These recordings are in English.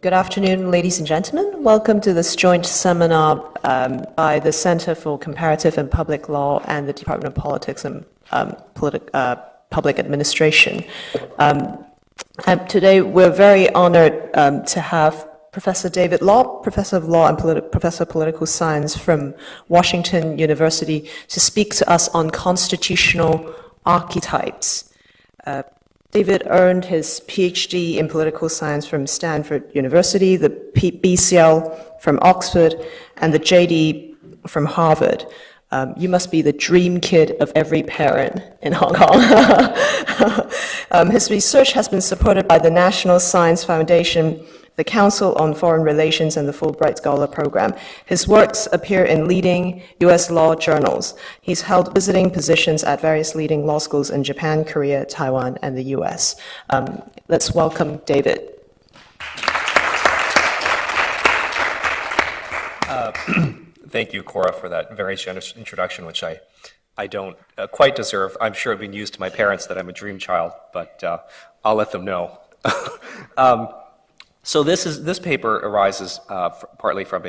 Good afternoon, ladies and gentlemen. Welcome to this joint seminar by the Center for Comparative and Public Law and the Department of Politics and Public Administration. Today, we're very honored to have Professor David Law, Professor of Law and Professor of Political Science from Washington University, to speak to us on constitutional archetypes. David earned his PhD in political science from Stanford University, the BCL from Oxford, and the JD from Harvard. You must be the dream kid of every parent in Hong Kong. His research has been supported by the National Science Foundation, the Council on Foreign Relations, and the Fulbright Scholar Program. His works appear in leading U.S. law journals. He's held visiting positions at various leading law schools in Japan, Korea, Taiwan, and the U.S. Let's welcome David. Thank you, Cora, for that very generous introduction, which I don't quite deserve. I'm sure it'd be news to my parents that I'm a dream child, but I'll let them know. So this paper arises partly from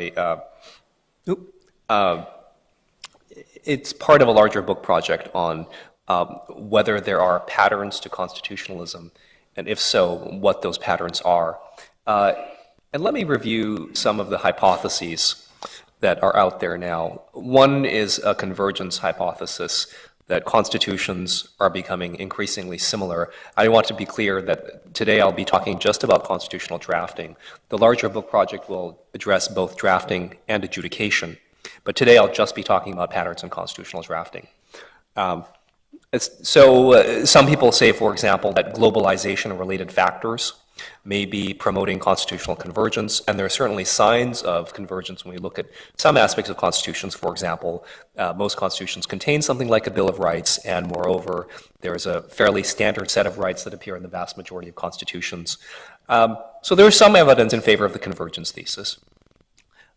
it's part of a larger book project on whether there are patterns to constitutionalism, and if so, what those patterns are. And let me review some of the hypotheses that are out there now. One is a convergence hypothesis, that constitutions are becoming increasingly similar. I want to be clear that today I'll be talking just about constitutional drafting. The larger book project will address both drafting and adjudication, but today I'll just be talking about patterns in constitutional drafting. Some people say, for example, that globalization and related factors may be promoting constitutional convergence, and there are certainly signs of convergence when we look at some aspects of constitutions. For example, most constitutions contain something like a Bill of Rights, and moreover, there is a fairly standard set of rights that appear in the vast majority of constitutions. So there is some evidence in favor of the convergence thesis.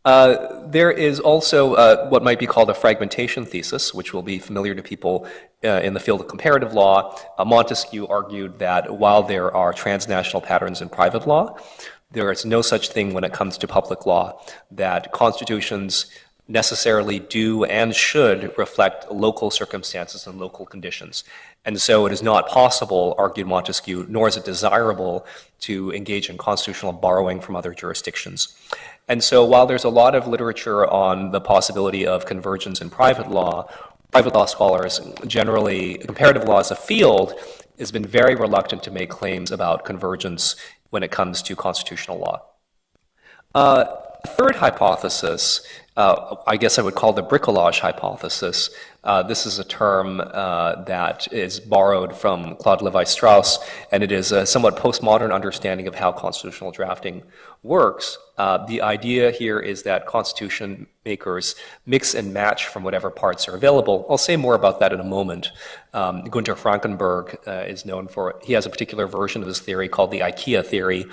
There is also what might be called a fragmentation thesis, which will be familiar to people in the field of comparative law. Montesquieu argued that while there are transnational patterns in private law, there is no such thing when it comes to public law, that constitutions necessarily do and should reflect local circumstances and local conditions. And so it is not possible, argued Montesquieu, nor is it desirable to engage in constitutional borrowing from other jurisdictions. And so while there's a lot of literature on the possibility of convergence in private law scholars, generally, comparative law as a field has been very reluctant to make claims about convergence when it comes to constitutional law. Third hypothesis, I guess I would call the bricolage hypothesis. This is a term that is borrowed from Claude Lévi-Strauss, and it is a somewhat postmodern understanding of how constitutional drafting works. The idea here is that constitution makers mix and match from whatever parts are available. I'll say more about that in a moment. Günter Frankenberg is known for, he has a particular version of this theory called the IKEA theory,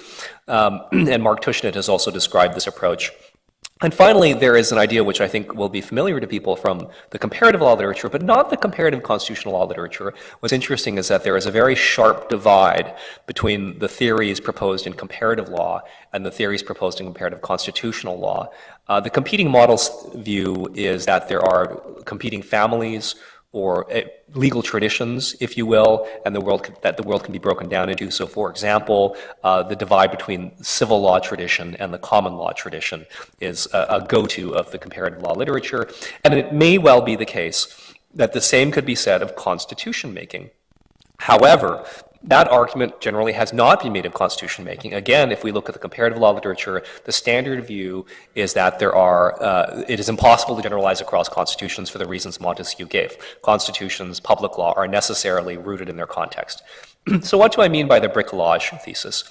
and Mark Tushnet has also described this approach. And finally, there is an idea which I think will be familiar to people from the comparative law literature, but not the comparative constitutional law literature. What's interesting is that there is a very sharp divide between the theories proposed in comparative law and the theories proposed in comparative constitutional law. The competing models view is that there are competing families or legal traditions, if you will, and the world can be broken down into. So, for example, the divide between civil law tradition and the common law tradition is a go-to of the comparative law literature. And it may well be the case that the same could be said of constitution making. However, that argument generally has not been made of constitution making. Again, if we look at the comparative law literature, the standard view is that it is impossible to generalize across constitutions for the reasons Montesquieu gave. Constitutions, public law, are necessarily rooted in their context. So what do I mean by the bricolage thesis?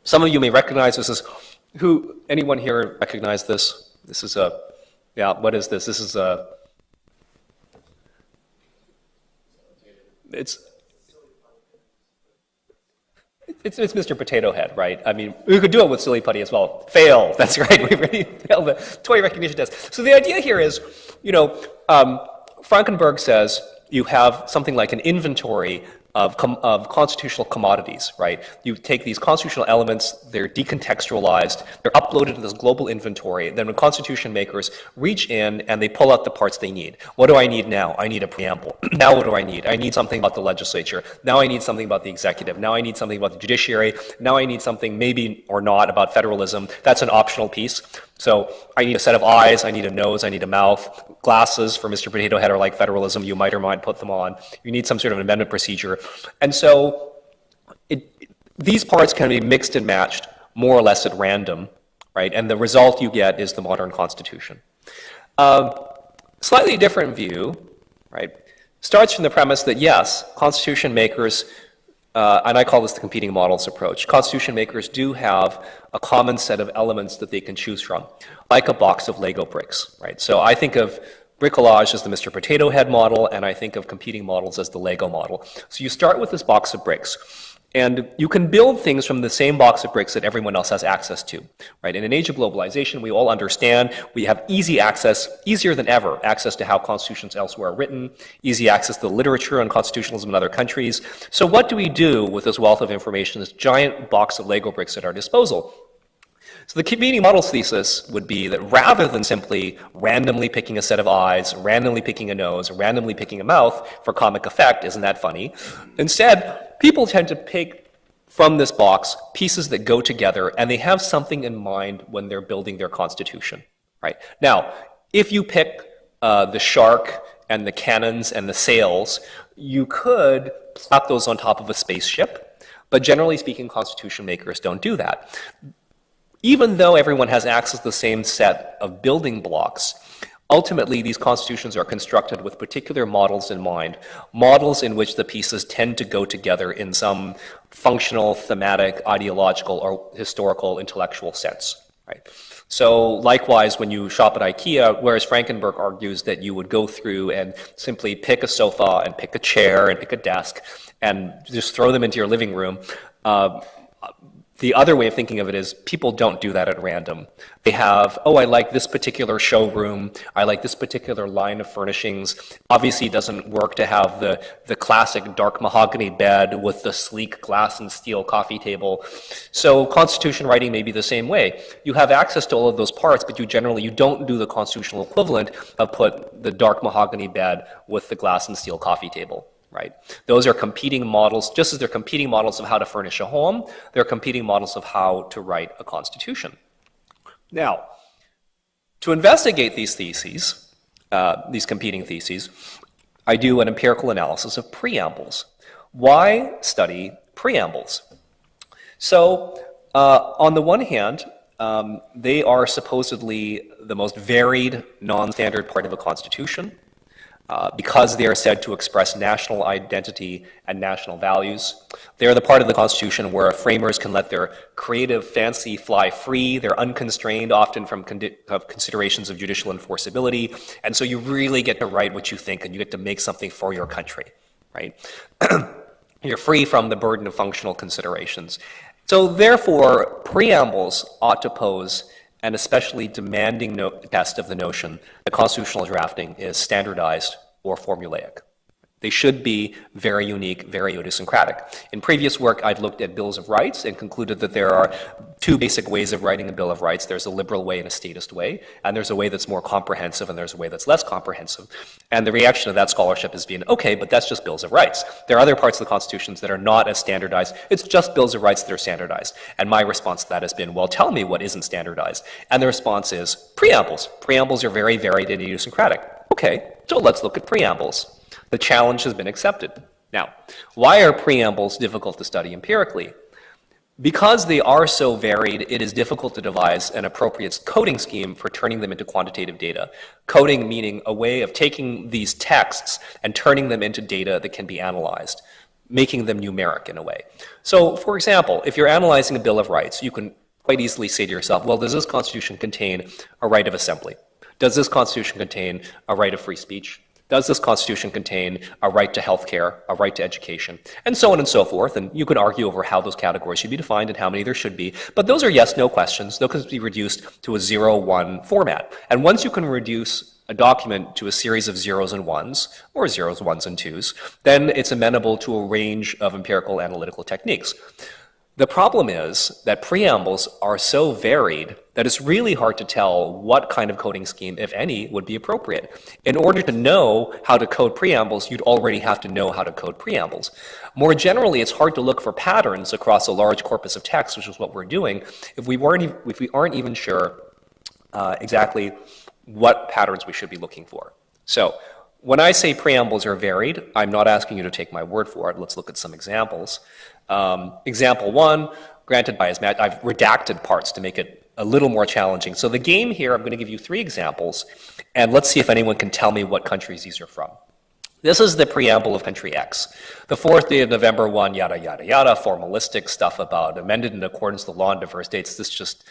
Some of you may recognize this. Anyone here recognize this? This is what is this? This is It's Mr. Potato Head, right? I mean, we could do it with silly putty as well. Fail, that's right. We really failed the toy recognition test. So the idea here is, Frankenberg says you have something like an inventory of constitutional commodities, right? You take these constitutional elements, they're decontextualized, they're uploaded to this global inventory. Then when constitution makers reach in and they pull out the parts they need. What do I need now? I need a preamble. Now what do I need? I need something about the legislature. Now I need something about the executive. Now I need something about the judiciary. Now I need something maybe or not about federalism. That's an optional piece. So I need a set of eyes, I need a nose, I need a mouth. Glasses for Mr. Potato Head are like federalism, you might or might put them on. You need some sort of amendment procedure. And so these parts can be mixed and matched more or less at random, right? And the result you get is the modern Constitution. Slightly different view, right, starts from the premise that yes, Constitution makers, and I call this the competing models approach. Constitution makers do have a common set of elements that they can choose from, like a box of Lego bricks, right? So I think of bricolage as the Mr. Potato Head model, and I think of competing models as the Lego model. So you start with this box of bricks, and you can build things from the same box of bricks that everyone else has access to, right? In an age of globalization, we all understand we have easy access, easier than ever, access to how constitutions elsewhere are written, easy access to the literature on constitutionalism in other countries. So what do we do with this wealth of information, this giant box of Lego bricks at our disposal? So the competing models thesis would be that rather than simply randomly picking a set of eyes, randomly picking a nose, randomly picking a mouth for comic effect, isn't that funny? Instead, people tend to pick from this box pieces that go together, and they have something in mind when they're building their constitution, right? Now, if you pick the shark and the cannons and the sails, you could slap those on top of a spaceship, but generally speaking, constitution makers don't do that. Even though everyone has access to the same set of building blocks, ultimately these constitutions are constructed with particular models in mind, models in which the pieces tend to go together in some functional, thematic, ideological, or historical, intellectual sense, right? So likewise, when you shop at IKEA, whereas Frankenberg argues that you would go through and simply pick a sofa and pick a chair and pick a desk and just throw them into your living room, the other way of thinking of it is people don't do that at random. They have, oh, I like this particular showroom. I like this particular line of furnishings. Obviously, it doesn't work to have the classic dark mahogany bed with the sleek glass and steel coffee table. So constitution writing may be the same way. You have access to all of those parts, but you don't do the constitutional equivalent of put the dark mahogany bed with the glass and steel coffee table. Right? Those are competing models, just as they're competing models of how to furnish a home, they're competing models of how to write a constitution. Now, to investigate these theses, these competing theses, I do an empirical analysis of preambles. Why study preambles? So, on the one hand, they are supposedly the most varied, non-standard part of a constitution. Because they are said to express national identity and national values. They are the part of the Constitution where framers can let their creative fancy fly free. They're unconstrained, often from considerations of judicial enforceability. And so you really get to write what you think, and you get to make something for your country, right? You're free from the burden of functional considerations. So therefore, preambles ought to pose an especially demanding test of the notion that constitutional drafting is standardized or formulaic. They should be very unique, very idiosyncratic. In previous work, I'd looked at bills of rights and concluded that there are two basic ways of writing a bill of rights. There's a liberal way and a statist way, and there's a way that's more comprehensive and there's a way that's less comprehensive. And the reaction of that scholarship has been, okay, but that's just bills of rights. There are other parts of the constitutions that are not as standardized. It's just bills of rights that are standardized. And my response to that has been, well, tell me what isn't standardized. And the response is preambles. Preambles are very varied and idiosyncratic. Okay, so let's look at preambles. The challenge has been accepted. Now, why are preambles difficult to study empirically? Because they are so varied, it is difficult to devise an appropriate coding scheme for turning them into quantitative data. Coding meaning a way of taking these texts and turning them into data that can be analyzed, making them numeric in a way. So, for example, if you're analyzing a Bill of Rights, you can quite easily say to yourself, well, does this Constitution contain a right of assembly? Does this Constitution contain a right of free speech? Does this Constitution contain a right to health care, a right to education, and so on and so forth? And you can argue over how those categories should be defined and how many there should be. But those are yes-no questions. Those can be reduced to a 0-1 format. And once you can reduce a document to a series of zeros and ones, or zeros, ones, and twos, then it's amenable to a range of empirical analytical techniques. The problem is that preambles are so varied that it's really hard to tell what kind of coding scheme, if any, would be appropriate. In order to know how to code preambles, you'd already have to know how to code preambles. More generally, it's hard to look for patterns across a large corpus of text, which is what we're doing, if we aren't even sure exactly what patterns we should be looking for. So when I say preambles are varied, I'm not asking you to take my word for it. Let's look at some examples. Example one, granted bias match, I've redacted parts to make it a little more challenging. So the game here, I'm going to give you 3 examples, and let's see if anyone can tell me what countries these are from. This is the preamble of country X. The 4th day of November 1, yada, yada, yada, formalistic stuff about amended in accordance with the law on diverse dates. This just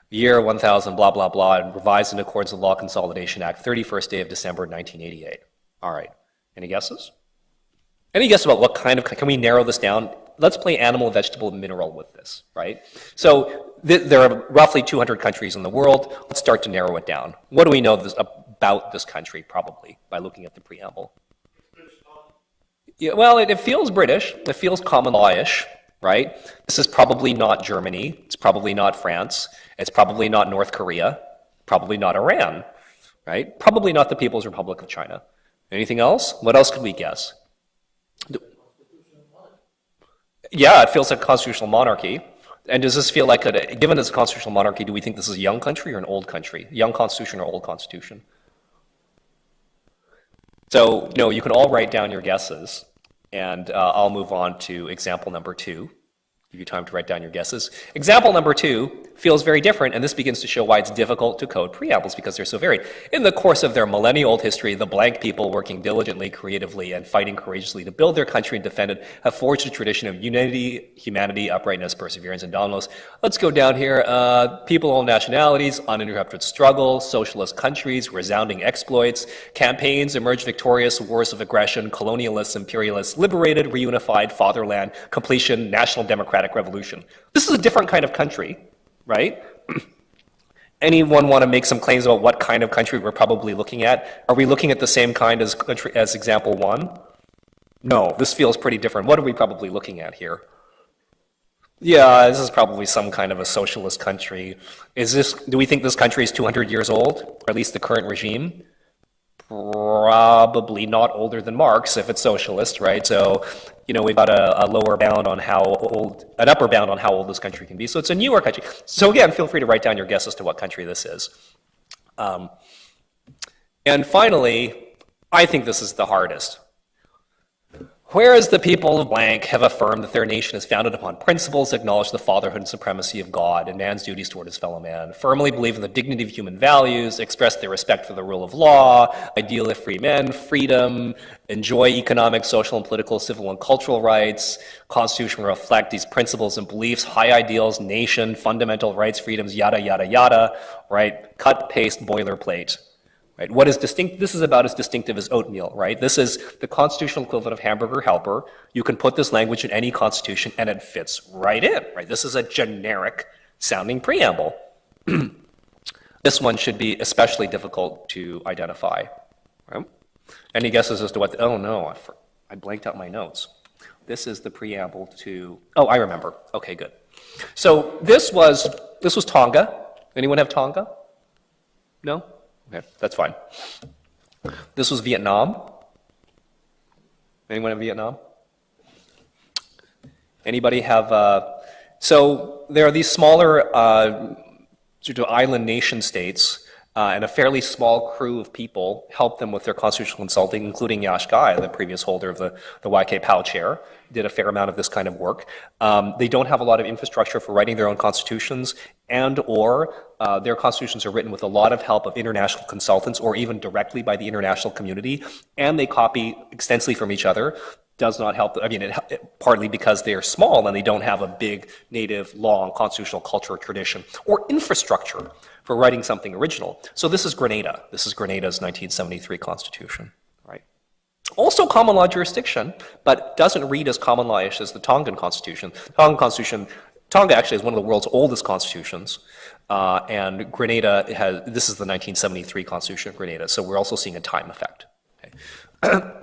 year 1000, blah, blah, blah, and revised in accordance with the Law Consolidation Act, 31st day of December 1988. All right. Any guesses? Any guess about what kind of, can we narrow this down? Let's play animal, vegetable, mineral with this, right? So there are roughly 200 countries in the world. Let's start to narrow it down. What do we know about this country, probably, by looking at the preamble? Yeah, well, it feels British. It feels common law-ish, right? This is probably not Germany. It's probably not France. It's probably not North Korea. Probably not Iran, right? Probably not the People's Republic of China. Anything else? What else could we guess? Yeah, it feels like a constitutional monarchy. And does this feel like, given it's a constitutional monarchy, do we think this is a young country or an old country? Young constitution or old constitution? So, no, you can all write down your guesses, and I'll move on to example number 2. Give you time to write down your guesses. Example number 2 feels very different, and this begins to show why it's difficult to code preambles because they're so varied. In the course of their millennia-old history, the blank people working diligently, creatively, and fighting courageously to build their country and defend it have forged a tradition of unity, humanity, uprightness, perseverance, and dominance. Let's go down here. People of all nationalities, uninterrupted struggle, socialist countries, resounding exploits, campaigns emerged victorious, wars of aggression, colonialists, imperialists, liberated, reunified, fatherland, completion, national democratic revolution. This is a different kind of country, right? Anyone want to make some claims about what kind of country we're probably looking at? Are we looking at the same kind as country as example 1? No, this feels pretty different. What are we probably looking at here? Yeah, this is probably some kind of a socialist country. Do we think this country is 200 years old, or at least the current regime? Probably not older than Marx if it's socialist, right? So, we've got a lower bound on how old, an upper bound on how old this country can be. So it's a newer country. So again, feel free to write down your guess as to what country this is. And finally, I think this is the hardest. Whereas the people of blank have affirmed that their nation is founded upon principles that acknowledge the fatherhood and supremacy of God and man's duties toward his fellow man, firmly believe in the dignity of human values, express their respect for the rule of law, ideal of free men, freedom, enjoy economic, social, and political, civil, and cultural rights, Constitution reflect these principles and beliefs, high ideals, nation, fundamental rights, freedoms, yada, yada, yada, right? Cut, paste, boilerplate. Right? What is distinct? This is about as distinctive as oatmeal, right? This is the constitutional equivalent of hamburger helper. You can put this language in any constitution and it fits right in, right? This is a generic sounding preamble. This one should be especially difficult to identify. Right? Any guesses as to what? Oh no, I blanked out my notes. This is the preamble to. Oh, I remember. Okay, good. So this was Tonga. Anyone have Tonga? No. Okay, that's fine. This was Vietnam. Anyone in Vietnam? Anybody have, so there are these smaller sort of island nation states, and a fairly small crew of people helped them with their constitutional consulting, including Yash Ghai, the previous holder of the YK Pao chair, did a fair amount of this kind of work. They don't have a lot of infrastructure for writing their own constitutions, and/or their constitutions are written with a lot of help of international consultants or even directly by the international community, and they copy extensively from each other. Does not help, partly because they are small and they don't have a big native long constitutional culture or tradition or infrastructure for writing something original. So this is Grenada. This is Grenada's 1973 constitution, right? Also common law jurisdiction, but doesn't read as common law-ish as the Tongan constitution. The Tongan constitution Tonga actually is one of the world's oldest constitutions, and Grenada this is the 1973 Constitution of Grenada, so we're also seeing a time effect. Okay.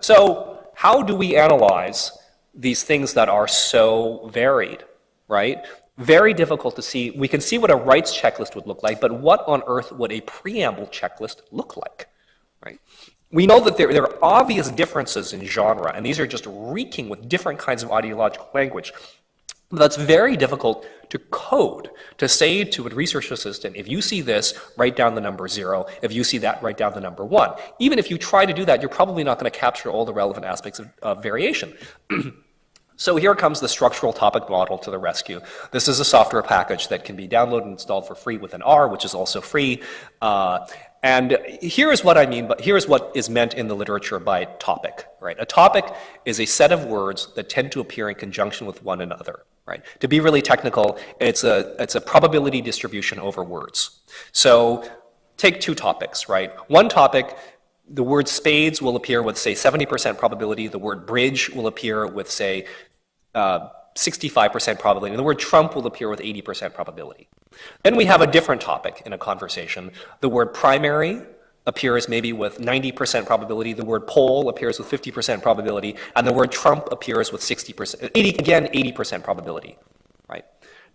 So how do we analyze these things that are so varied, right? Very difficult to see. We can see what a rights checklist would look like, but what on earth would a preamble checklist look like, right? We know that there are obvious differences in genre, and these are just reeking with different kinds of ideological language. But that's very difficult to code, to say to a research assistant, if you see this, write down the number 0. If you see that, write down the number 1. Even if you try to do that, you're probably not going to capture all the relevant aspects of variation. So here comes the structural topic model to the rescue. This is a software package that can be downloaded and installed for free with an R, which is also free. And here is what I mean, but here is what is meant in the literature by topic, right? A topic is a set of words that tend to appear in conjunction with one another, right? To be really technical, it's a probability distribution over words. So take two topics, right? One topic, the word spades will appear with, say, 70% probability. The word bridge will appear with, say, 65% probability, and the word Trump will appear with 80% probability. Then we have a different topic in a conversation. The word primary appears maybe with 90% probability, the word poll appears with 50% probability, and the word Trump appears with 80% probability, right?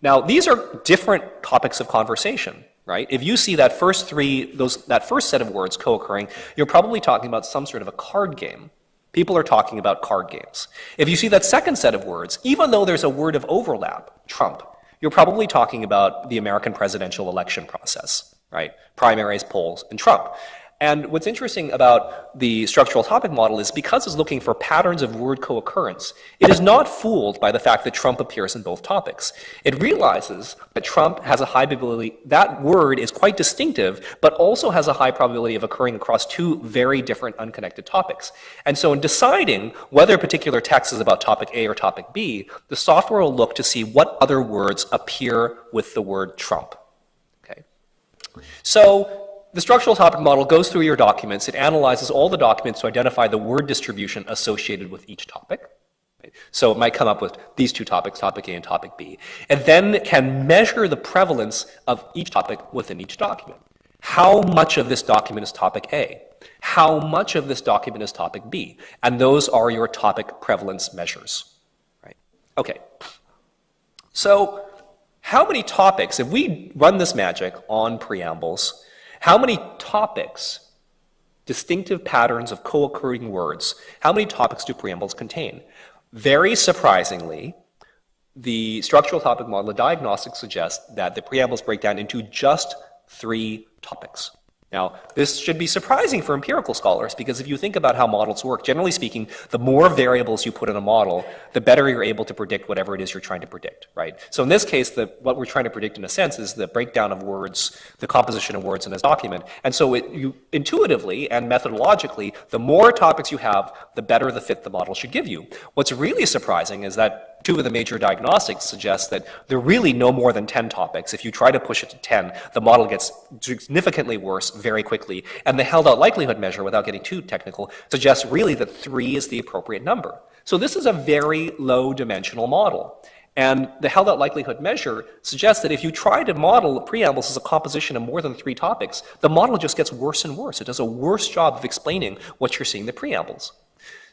Now, these are different topics of conversation, right? If you see that first that first set of words co-occurring, you're probably talking about some sort of a card game. People are talking about card games. If you see that second set of words, even though there's a word of overlap, Trump, you're probably talking about the American presidential election process, right? Primaries, polls, and Trump. And what's interesting about the structural topic model is because it's looking for patterns of word co-occurrence, it is not fooled by the fact that Trump appears in both topics. It realizes that Trump has a high probability, that word is quite distinctive, but also has a high probability of occurring across two very different unconnected topics. And so in deciding whether a particular text is about topic A or topic B, the software will look to see what other words appear with the word Trump. Okay. So the structural topic model goes through your documents. It analyzes all the documents to identify the word distribution associated with each topic. Right? So it might come up with these two topics, topic A and topic B, and then can measure the prevalence of each topic within each document. How much of this document is topic A? How much of this document is topic B? And those are your topic prevalence measures. Right? Okay. So how many topics, if we run this magic on preambles, how many topics, distinctive patterns of co-occurring words, how many topics do preambles contain? Very surprisingly, the structural topic model, the diagnostic suggests that the preambles break down into just 3 topics. Now, this should be surprising for empirical scholars because if you think about how models work, generally speaking, the more variables you put in a model, the better you're able to predict whatever it is you're trying to predict, right? So in this case, what we're trying to predict in a sense is the breakdown of words, the composition of words in this document. And so you intuitively and methodologically, the more topics you have, the better the fit the model should give you. What's really surprising is that 2 of the major diagnostics suggest that there are really no more than 10 topics. If you try to push it to 10, the model gets significantly worse very quickly. And the held out likelihood measure, without getting too technical, suggests really that 3 is the appropriate number. So this is a very low dimensional model. And the held out likelihood measure suggests that if you try to model preambles as a composition of more than 3 topics, the model just gets worse and worse. It does a worse job of explaining what you're seeing in the preambles.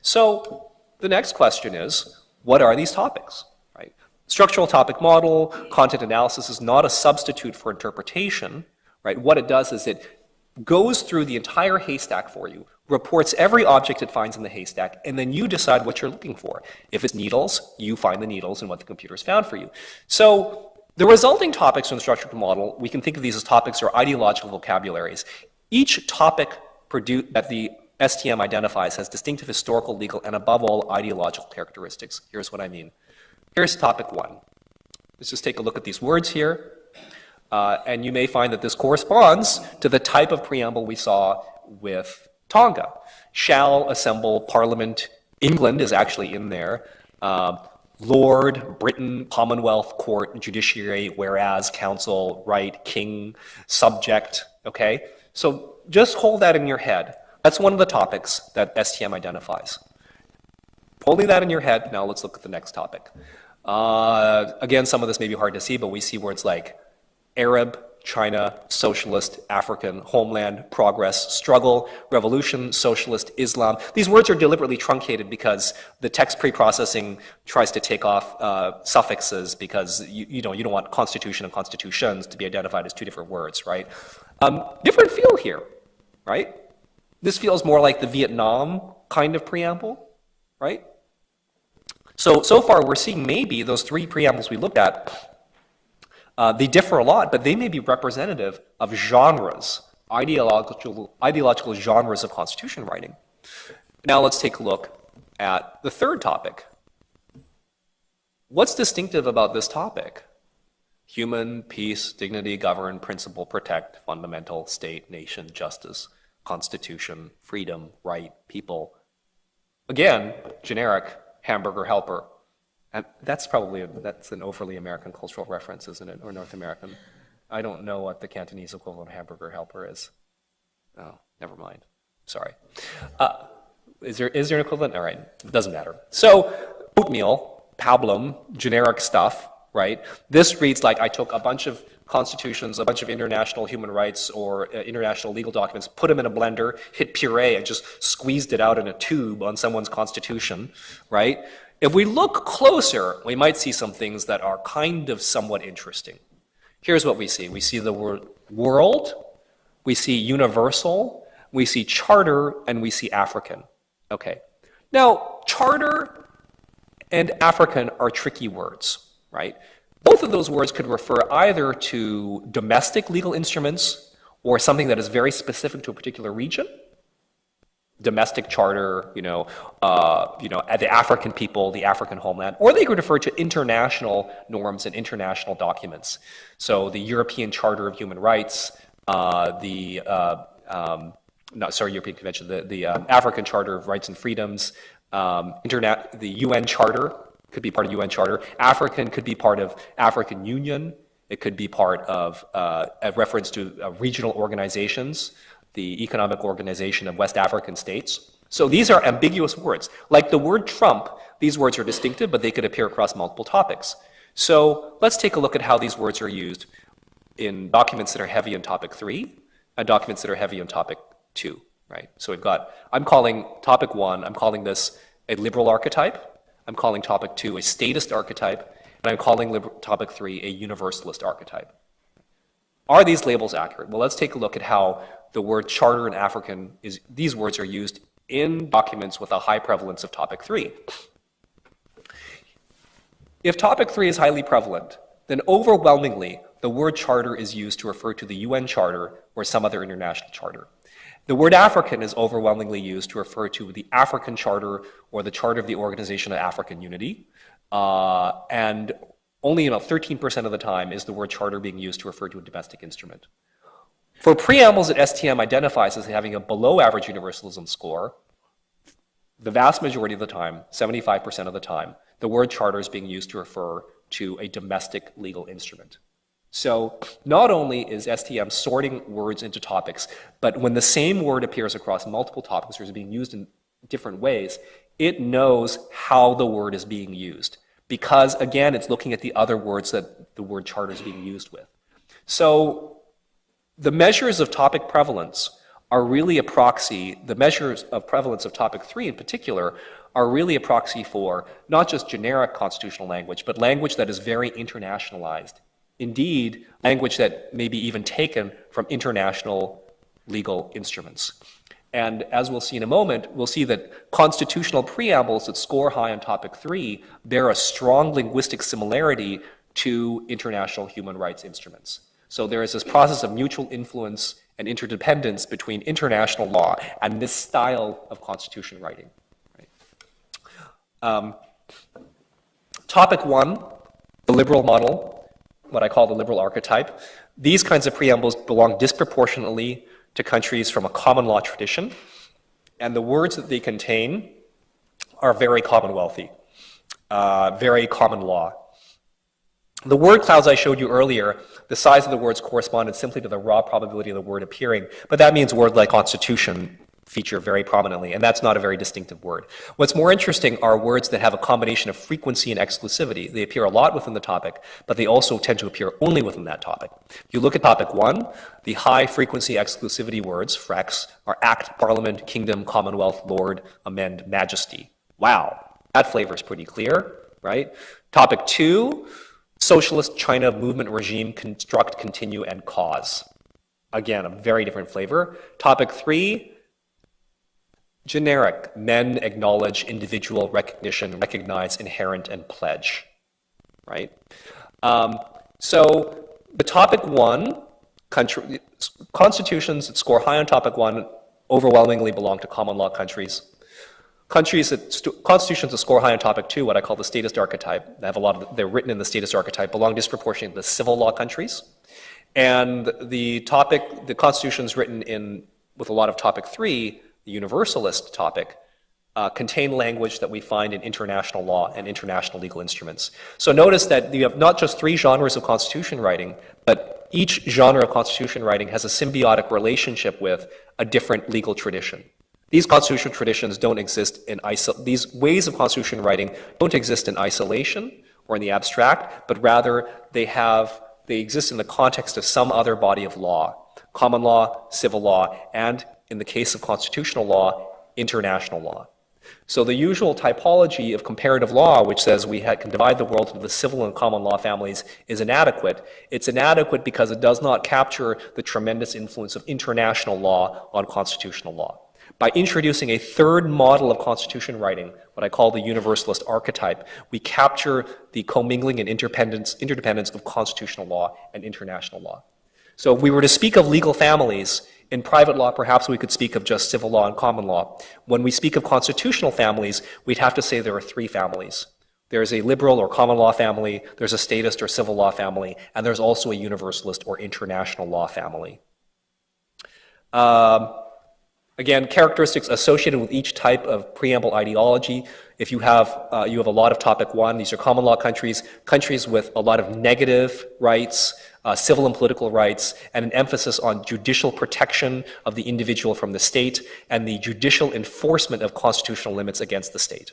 So the next question is, what are these topics? Right? Structural topic model, content analysis is not a substitute for interpretation. Right? What it does is it goes through the entire haystack for you, reports every object it finds in the haystack, and then you decide what you're looking for. If it's needles, you find the needles and what the computer's found for you. So the resulting topics from the structural model, we can think of these as topics or ideological vocabularies. Each topic that the STM identifies has distinctive historical, legal, and above all, ideological characteristics. Here's what I mean. Here's topic 1. Let's just take a look at these words here. And you may find that this corresponds to the type of preamble we saw with Tonga. Shall assemble Parliament. England is actually in there. Lord, Britain, Commonwealth, Court, Judiciary, whereas, Council, right, King, Subject. Okay? So just hold that in your head. That's one of the topics that STM identifies. Holding that in your head, now let's look at the next topic. Again, some of this may be hard to see, but we see words like Arab, China, socialist, African, homeland, progress, struggle, revolution, socialist, Islam. These words are deliberately truncated because the text pre-processing tries to take off suffixes because you don't want constitution and constitutions to be identified as two different words, right? Different feel here, right? This feels more like the Vietnam kind of preamble, right? So far we're seeing maybe those three preambles we looked at, they differ a lot, but they may be representative of genres, ideological genres of constitution writing. Now let's take a look at the third topic. What's distinctive about this topic? Human, peace, dignity, govern, principle, protect, fundamental, state, nation, justice, constitution, freedom, right, people. Again, generic, hamburger helper. And that's an overly American cultural reference, isn't it? Or North American. I don't know what the Cantonese equivalent of hamburger helper is. Oh, never mind. Sorry. Is there an equivalent? All right, it doesn't matter. So, oatmeal, pablum, generic stuff, right? This reads like I took a bunch of constitutions, a bunch of international human rights or international legal documents, put them in a blender, hit puree, and just squeezed it out in a tube on someone's constitution, right? If we look closer, we might see some things that are kind of somewhat interesting. Here's what we see. We see the word world, we see universal, we see charter, and we see African. Okay. Now, charter and African are tricky words, right? Both of those words could refer either to domestic legal instruments or something that is very specific to a particular region. Domestic charter, the African people, the African homeland, or they could refer to international norms and international documents. So the European Charter of Human Rights, European Convention, the African Charter of Rights and Freedoms, the UN Charter could be part of UN Charter. African could be part of African Union. It could be part of a reference to regional organizations, the Economic Organization of West African States. So these are ambiguous words. Like the word Trump, these words are distinctive, but they could appear across multiple topics. So let's take a look at how these words are used in documents that are heavy on topic 3 and documents that are heavy on topic 2, right? So I'm calling topic 1, I'm calling this a liberal archetype. I'm calling topic 2 a statist archetype. And I'm calling topic 3 a universalist archetype. Are these labels accurate? Well, let's take a look at how the word charter in African these words are used in documents with a high prevalence of topic 3. If topic 3 is highly prevalent, then overwhelmingly the word charter is used to refer to the UN Charter or some other international charter. The word African is overwhelmingly used to refer to the African Charter or the Charter of the Organization of African Unity, and only about 13% of the time is the word charter being used to refer to a domestic instrument. For preambles that STM identifies as having a below average universalism score, the vast majority of the time, 75% of the time, the word charter is being used to refer to a domestic legal instrument. So not only is STM sorting words into topics, but when the same word appears across multiple topics or is being used in different ways, it knows how the word is being used. Because, again, it's looking at the other words that the word charter is being used with. So the measures of topic prevalence are really a proxy, the measures of prevalence of topic 3 in particular are really a proxy for not just generic constitutional language, but language that is very internationalized. Indeed, language that may be even taken from international legal instruments. And as we'll see in a moment, we'll see that constitutional preambles that score high on topic 3 bear a strong linguistic similarity to international human rights instruments. So there is this process of mutual influence and interdependence between international law and this style of constitution writing. Right? Topic 1, the liberal model, what I call the liberal archetype. These kinds of preambles belong disproportionately to countries from a common law tradition, and the words that they contain are very commonwealthy, very common law. The word clouds I showed you earlier, the size of the words corresponded simply to the raw probability of the word appearing, but that means word like constitution feature very prominently, and that's not a very distinctive word. What's more interesting are words that have a combination of frequency and exclusivity. They appear a lot within the topic, but they also tend to appear only within that topic. If you look at topic 1, the high frequency exclusivity words, frex, are act, parliament, kingdom, commonwealth, lord, amend, majesty. Wow, that flavor is pretty clear, right? Topic 2, socialist China movement regime, construct, continue, and cause. Again, a very different flavor. Topic 3, generic, men acknowledge individual recognition, recognize, inherent, and pledge, right? So the topic 1, constitutions that score high on topic 1 overwhelmingly belong to common law countries. Constitutions that score high on topic 2, what I call the statist archetype, they're written in the statist archetype, belong disproportionately to civil law countries. And the constitutions written with a lot of topic 3, the universalist topic, contain language that we find in international law and international legal instruments. So notice that you have not just 3 genres of constitution writing, but each genre of constitution writing has a symbiotic relationship with a different legal tradition. These constitutional traditions don't exist these ways of constitution writing don't exist in isolation or in the abstract, but rather they exist in the context of some other body of law, common law, civil law, and in the case of constitutional law, international law. So the usual typology of comparative law, which says we can divide the world into the civil and common law families, is inadequate. It's inadequate because it does not capture the tremendous influence of international law on constitutional law. By introducing a third model of constitution writing, what I call the universalist archetype, we capture the commingling and interdependence of constitutional law and international law. So if we were to speak of legal families, in private law, perhaps we could speak of just civil law and common law. When we speak of constitutional families, we'd have to say there are 3 families. There's a liberal or common law family, there's a statist or civil law family, and there's also a universalist or international law family. Again, characteristics associated with each type of preamble ideology. If you have a lot of topic 1, these are common law countries with a lot of negative rights, civil and political rights, and an emphasis on judicial protection of the individual from the state and the judicial enforcement of constitutional limits against the state.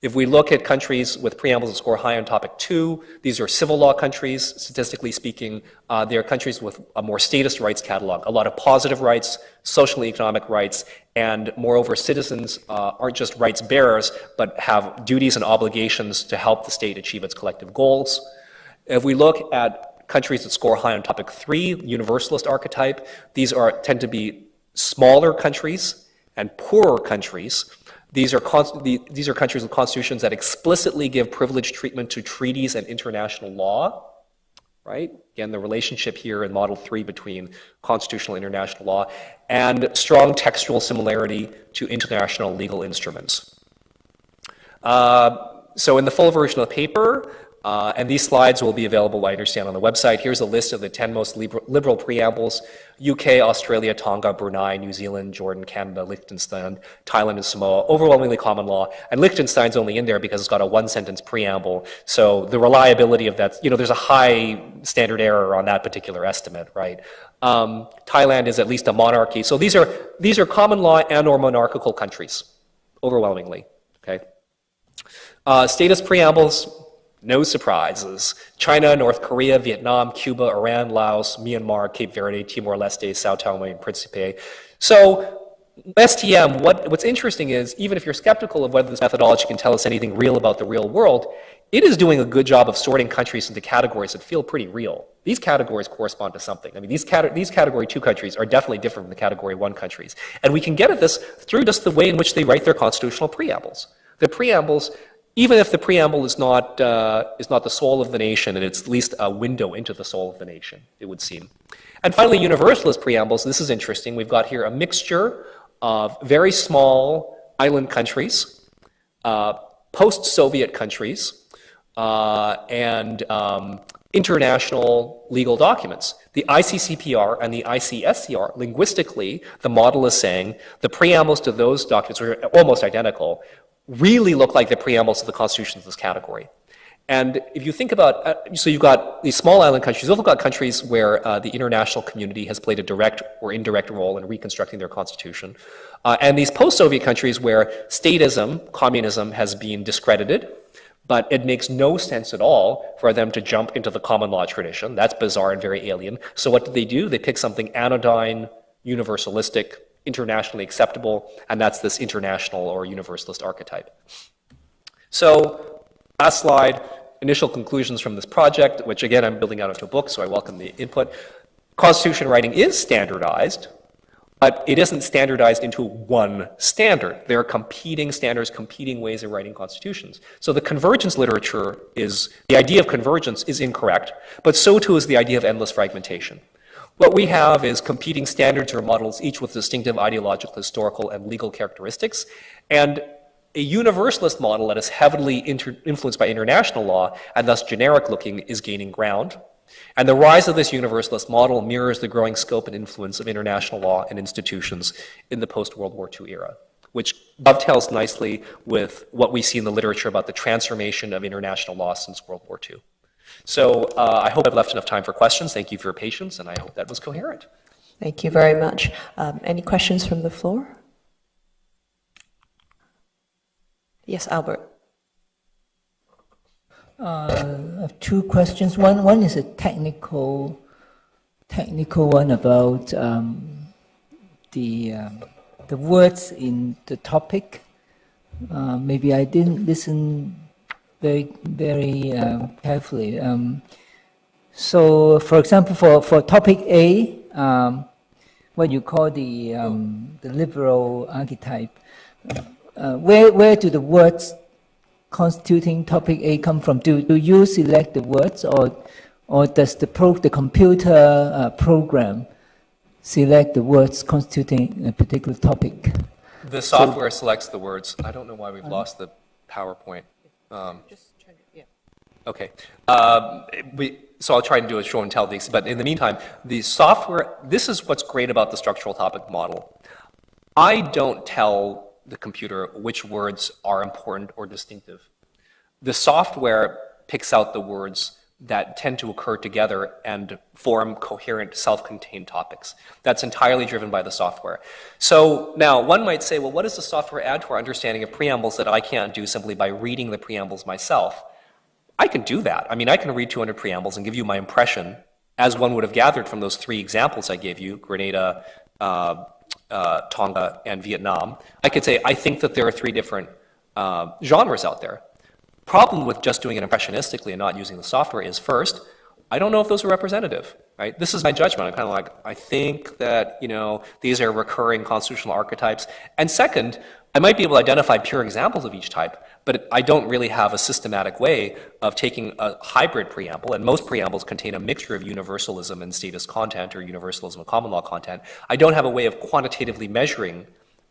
If we look at countries with preambles that score high on topic 2, these are civil law countries, statistically speaking. They are countries with a more statist rights catalog, a lot of positive rights, social and economic rights, and moreover, citizens aren't just rights bearers, but have duties and obligations to help the state achieve its collective goals. If we look at countries that score high on topic 3, universalist archetype, these tend to be smaller countries and poorer countries. These are countries with constitutions that explicitly give privileged treatment to treaties and international law, right? Again, the relationship here in Model 3 between constitutional and international law, and strong textual similarity to international legal instruments. So in the full version of the paper, and these slides will be available, I understand, on the website. Here's a list of the 10 most liberal preambles: UK, Australia, Tonga, Brunei, New Zealand, Jordan, Canada, Liechtenstein, Thailand, and Samoa, overwhelmingly common law. And Liechtenstein's only in there because it's got a 1-sentence preamble. So the reliability of that, there's a high standard error on that particular estimate, right? Thailand is at least a monarchy. So these are common law and or monarchical countries, overwhelmingly, okay? Statist preambles, no surprises. China, North Korea, Vietnam, Cuba, Iran, Laos, Myanmar, Cape Verde, Timor-Leste, Sao Tome and Principe. So STM, what's interesting is, even if you're skeptical of whether this methodology can tell us anything real about the real world, it is doing a good job of sorting countries into categories that feel pretty real. These categories correspond to something. I mean, these category 2 countries are definitely different from the category 1 countries. And we can get at this through just the way in which they write their constitutional preambles. The preambles, even if the preamble is not the soul of the nation, and it's at least a window into the soul of the nation, it would seem. And finally, universalist preambles. This is interesting. We've got here a mixture of very small island countries, post-Soviet countries, and international legal documents. The ICCPR and the ICSCR, linguistically, the model is saying the preambles to those documents are almost identical, really look like the preambles to the constitutions of this category. And if you think about, so you've got these small island countries, you've also got countries where the international community has played a direct or indirect role in reconstructing their constitution. And these post-Soviet countries where statism, communism has been discredited, but it makes no sense at all for them to jump into the common law tradition. That's bizarre and very alien. So what do? They pick something anodyne, universalistic, internationally acceptable, and that's this international or universalist archetype. So, last slide, initial conclusions from this project, which again I'm building out into a book, so I welcome the input. Constitution writing is standardized, but it isn't standardized into one standard. There are competing standards, competing ways of writing constitutions. So the convergence literature the idea of convergence is incorrect, but so too is the idea of endless fragmentation. What we have is competing standards or models, each with distinctive ideological, historical, and legal characteristics, and a universalist model that is heavily influenced by international law and thus generic looking is gaining ground. And the rise of this universalist model mirrors the growing scope and influence of international law and institutions in the post-World War II era, which dovetails nicely with what we see in the literature about the transformation of international law since World War II. So I hope I've left enough time for questions. Thank you for your patience, and I hope that was coherent. Thank you very much. Any questions from the floor? Yes, Albert. I have two questions. One is a technical one about the words in the topic. Maybe I didn't listen very carefully. So, for example, for topic A, what you call the liberal archetype, where do the words constituting topic A come from? Do you select the words, or does the computer program select the words constituting a particular topic? The software selects the words. I don't know why we've lost the PowerPoint. Just trying to, yeah. Okay. So I'll try and do a show and tell these, but in the meantime, the software, this is what's great about the structural topic model. I don't tell the computer which words are important or distinctive. The software picks out the words that tend to occur together and form coherent, self-contained topics. That's entirely driven by the software. So now one might say, well, what does the software add to our understanding of preambles that I can't do simply by reading the preambles myself? I can do that. I mean, I can read 200 preambles and give you my impression, as one would have gathered from those three examples I gave you, Grenada, Tonga, and Vietnam. I could say, I think that there are three different genres out there. Problem with just doing it impressionistically and not using the software is, first, I don't know if those are representative, right? This is my judgment. I'm kind of like, I think that, these are recurring constitutional archetypes. And second, I might be able to identify pure examples of each type, but I don't really have a systematic way of taking a hybrid preamble, and most preambles contain a mixture of universalism and statist content, or universalism and common law content. I don't have a way of quantitatively measuring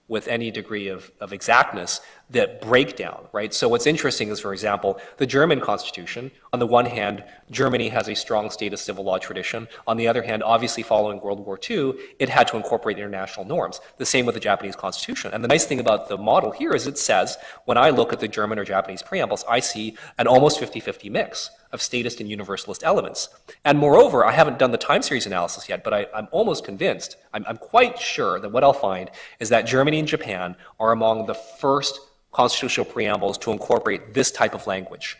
with any degree of exactness that breakdown, right? So what's interesting is, for example, the German constitution. On the one hand, Germany has a strong statist civil law tradition. On the other hand, obviously following World War II, it had to incorporate international norms. The same with the Japanese constitution. And the nice thing about the model here is it says, when I look at the German or Japanese preambles, I see an almost 50-50 mix of statist and universalist elements. And moreover, I haven't done the time series analysis yet, but I'm almost convinced, I'm quite sure that what I'll find is that Germany and Japan are among the first constitutional preambles to incorporate this type of language,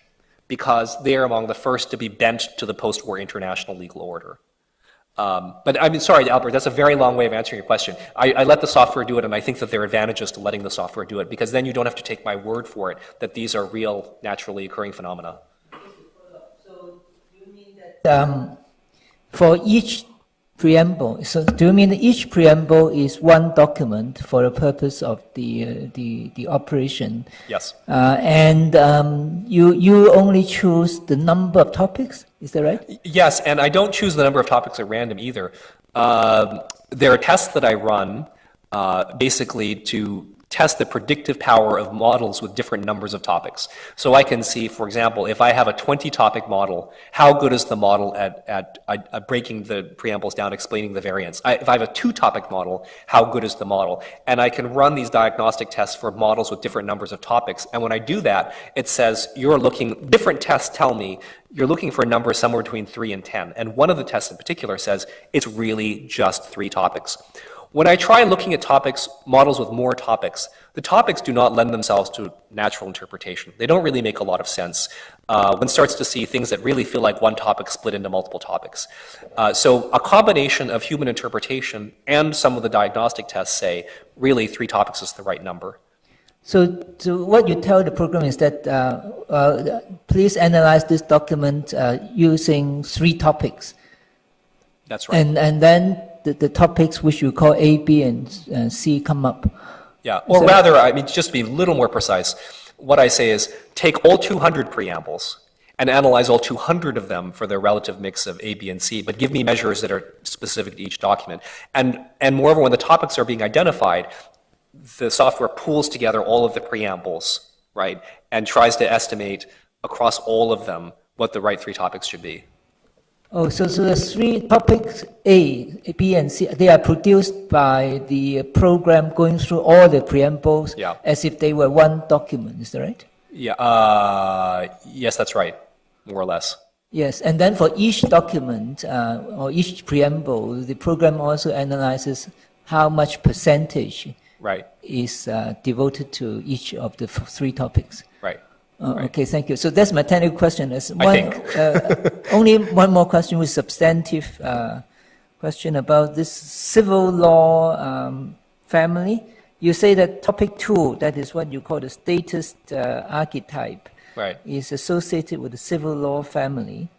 because they are among the first to be bent to the post-war international legal order. But I'm sorry, Albert, that's a very long way of answering your question. I let the software do it, and I think that there are advantages to letting the software do it, because then you don't have to take my word for it that these are real, naturally occurring phenomena. So do you mean that for each preamble, so do you mean that each preamble is one document for the purpose of the operation? Yes. And you only choose the number of topics, is that right? Yes, and I don't choose the number of topics at random either. There are tests that I run basically to test the predictive power of models with different numbers of topics. So I can see, for example, if I have a 20-topic model, how good is the model at breaking the preambles down, explaining the variance? If I have a 2-topic model, how good is the model? And I can run these diagnostic tests for models with different numbers of topics. And when I do that, it says different tests tell me you're looking for a number somewhere between 3 and 10. And one of the tests in particular says it's really just 3 topics. When I try looking at models with more topics, the topics do not lend themselves to natural interpretation. They don't really make a lot of sense. One starts to see things that really feel like one topic split into multiple topics. So a combination of human interpretation and some of the diagnostic tests say, really, 3 topics is the right number. So what you tell the program is that please analyze this document using 3 topics. That's right. And then the topics which you call A, B, and C come up. Yeah, or rather, I mean, just to be a little more precise, what I say is take all 200 preambles and analyze all 200 of them for their relative mix of A, B, and C, but give me measures that are specific to each document. And moreover, when the topics are being identified, the software pulls together all of the preambles, right, and tries to estimate across all of them what the right 3 topics should be. Oh, so the 3 topics A, B, and C, they are produced by the program going through all the preambles as if they were one document, is that right? Yeah, yes, that's right, more or less. Yes, and then for each document or each preamble, the program also analyzes how much percentage is devoted to each of the 3 topics. Right. Okay, thank you. So that's my technical question. Only one more question with substantive question about this civil law family. You say that topic 2, that is what you call the statist archetype, is associated with the civil law family.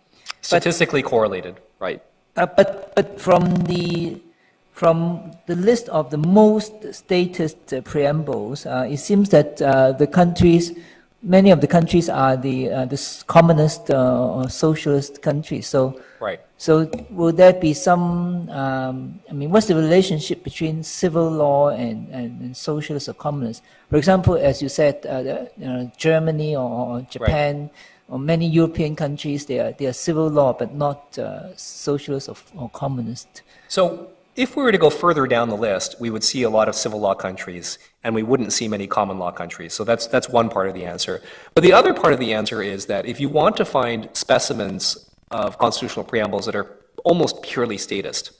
Statistically correlated, right. But from the list of the most statist preambles, it seems that many of the countries are the communist or socialist countries. So, so will there be some? What's the relationship between civil law and socialist or communist? For example, as you said, Germany or Japan or many European countries, they are civil law but not socialist or communist. So, if we were to go further down the list, we would see a lot of civil law countries, and we wouldn't see many common law countries. So that's one part of the answer. But the other part of the answer is that if you want to find specimens of constitutional preambles that are almost purely statist,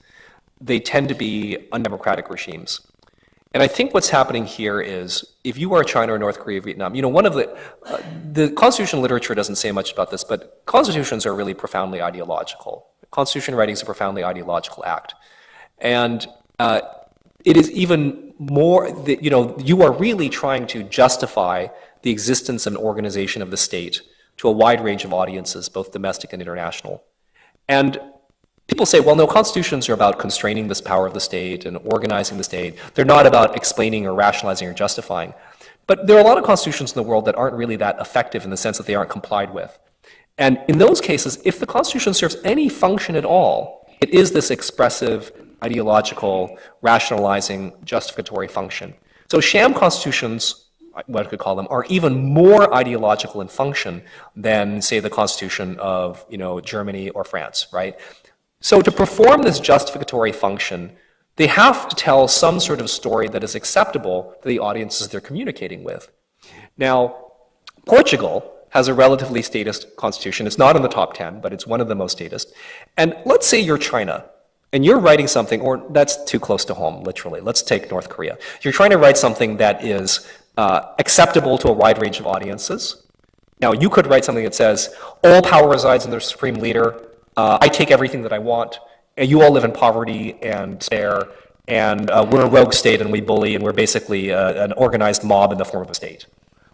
they tend to be undemocratic regimes. And I think what's happening here is, if you are China or North Korea, Vietnam, one of the constitutional literature doesn't say much about this, but constitutions are really profoundly ideological. Constitution writing is a profoundly ideological act. And it is even more that, you are really trying to justify the existence and organization of the state to a wide range of audiences, both domestic and international. And people say, well, no, constitutions are about constraining this power of the state and organizing the state. They're not about explaining or rationalizing or justifying. But there are a lot of constitutions in the world that aren't really that effective in the sense that they aren't complied with. And in those cases, if the constitution serves any function at all, it is this expressive, ideological, rationalizing, justificatory function. So sham constitutions, what I could call them, are even more ideological in function than, say, the constitution of Germany or France, right? So to perform this justificatory function, they have to tell some sort of story that is acceptable to the audiences they're communicating with. Now, Portugal has a relatively statist constitution. It's not in the top 10, but it's one of the most statist. And let's say you're China, and you're writing something, or that's too close to home, literally. Let's take North Korea. You're trying to write something that is acceptable to a wide range of audiences. Now, you could write something that says, all power resides in the supreme leader. I take everything that I want. And you all live in poverty and despair. And we're a rogue state, and we bully, and we're basically an organized mob in the form of a state.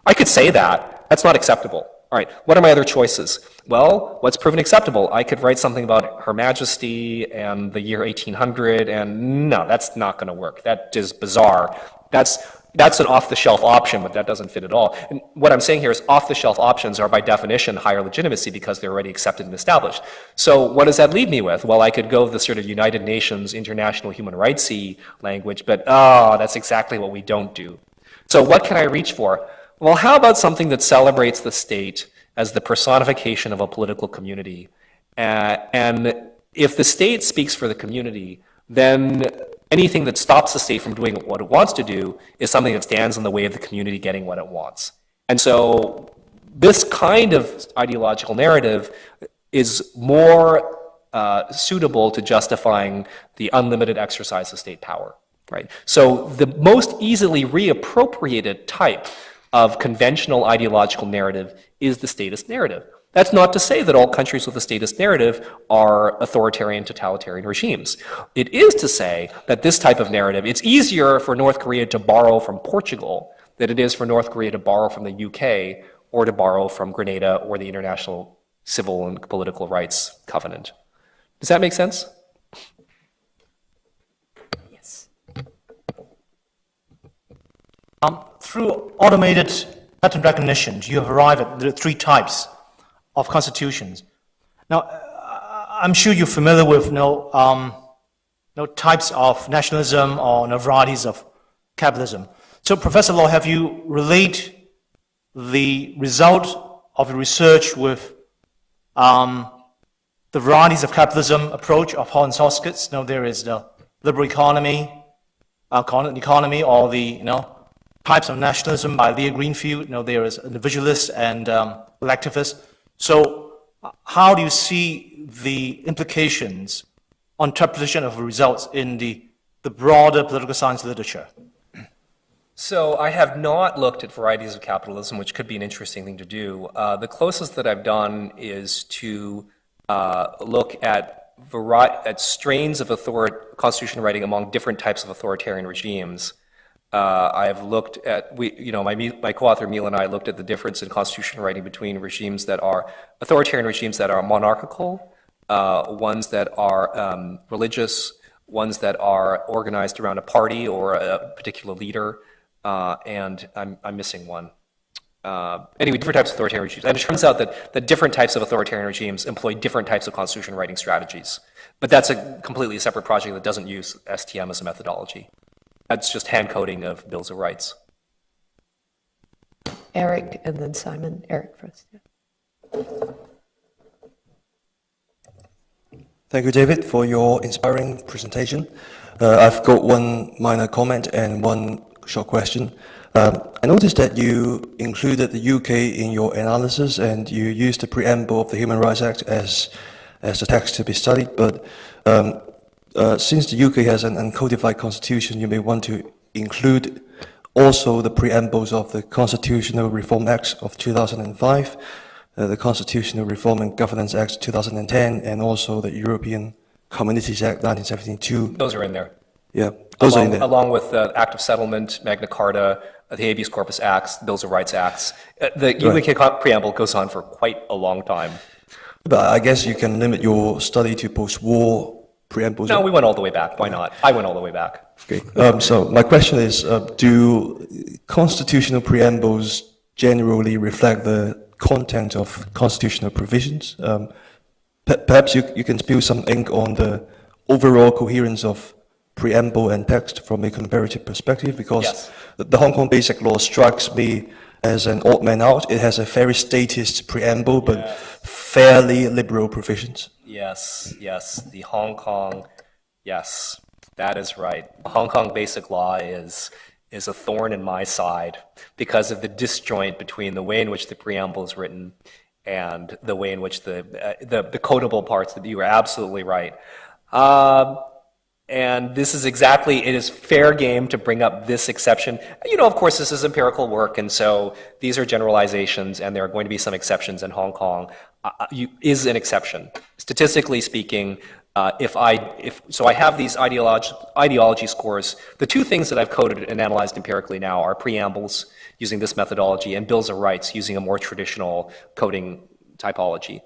I could say that. That's not acceptable. All right, what are my other choices? Well, what's proven acceptable? I could write something about Her Majesty and the year 1800, and no, that's not going to work. That is bizarre. That's an off-the-shelf option, but that doesn't fit at all. And what I'm saying here is off-the-shelf options are by definition higher legitimacy because they're already accepted and established. So what does that leave me with? Well, I could go the sort of United Nations international human rights-y language, but that's exactly what we don't do. So what can I reach for? Well, how about something that celebrates the state as the personification of a political community? And if the state speaks for the community, then anything that stops the state from doing what it wants to do is something that stands in the way of the community getting what it wants. And so this kind of ideological narrative is more suitable to justifying the unlimited exercise of state power, right? So the most easily reappropriated type of conventional ideological narrative is the statist narrative. That's not to say that all countries with a statist narrative are authoritarian, totalitarian regimes. It is to say that this type of narrative, it's easier for North Korea to borrow from Portugal than it is for North Korea to borrow from the UK or to borrow from Grenada or the International Civil and Political Rights Covenant. Does that make sense? Yes. Through automated pattern recognition, you have arrived at the three types of constitutions. Now, I'm sure you're familiar with types of nationalism or varieties of capitalism. So, Professor Law, have you relate the result of your research with the varieties of capitalism approach of Hall and Soskitz? There is the liberal economy, or the types of nationalism by Leah Greenfield. There is individualist and collectivist. So, how do you see the implications on interpretation of results in the broader political science literature? So I have not looked at varieties of capitalism, which could be an interesting thing to do. The closest that I've done is to look at strains of constitution writing among different types of authoritarian regimes. I've looked at, my co-author Neil and I looked at the difference in constitution writing between regimes that are authoritarian regimes that are monarchical, ones that are religious, ones that are organized around a party or a particular leader, and I'm missing one. Anyway, different types of authoritarian regimes. And it turns out that different types of authoritarian regimes employ different types of constitution writing strategies. But that's a completely separate project that doesn't use STM as a methodology. That's just hand coding of bills of rights. Eric and then Simon. Eric first. Yeah. Thank you, David, for your inspiring presentation. I've got one minor comment and one short question. I noticed that you included the UK in your analysis and you used the preamble of the Human Rights Act as the text to be studied, but since the UK has an uncodified constitution, you may want to include also the preambles of the Constitutional Reform Acts of 2005, the Constitutional Reform and Governance Act 2010, and also the European Communities Act 1972. Those are in there. Yeah, those are in there. Along with the Act of Settlement, Magna Carta, the Habeas Corpus Acts, Bills of Rights Acts. The UK preamble goes on for quite a long time. But I guess you can limit your study to post-war preambles. No, we went all the way back. Why not? I went all the way back. Okay. So my question is, do constitutional preambles generally reflect the content of constitutional provisions? Perhaps you can spill some ink on the overall coherence of preamble and text from a comparative perspective, because yes. The Hong Kong Basic Law strikes me as an odd man out. It has a very statist preamble, but fairly liberal provisions. Yes, the Hong Kong, yes, that is right. The Hong Kong Basic Law is a thorn in my side because of the disjoint between the way in which the preamble is written and the way in which the codable parts, that you were absolutely right. And this is exactly, it is fair game to bring up this exception. Of course, this is empirical work, and so these are generalizations, and there are going to be some exceptions, and Hong Kong is an exception. Statistically speaking, so I have these ideology scores. The two things that I've coded and analyzed empirically now are preambles using this methodology and bills of rights using a more traditional coding typology.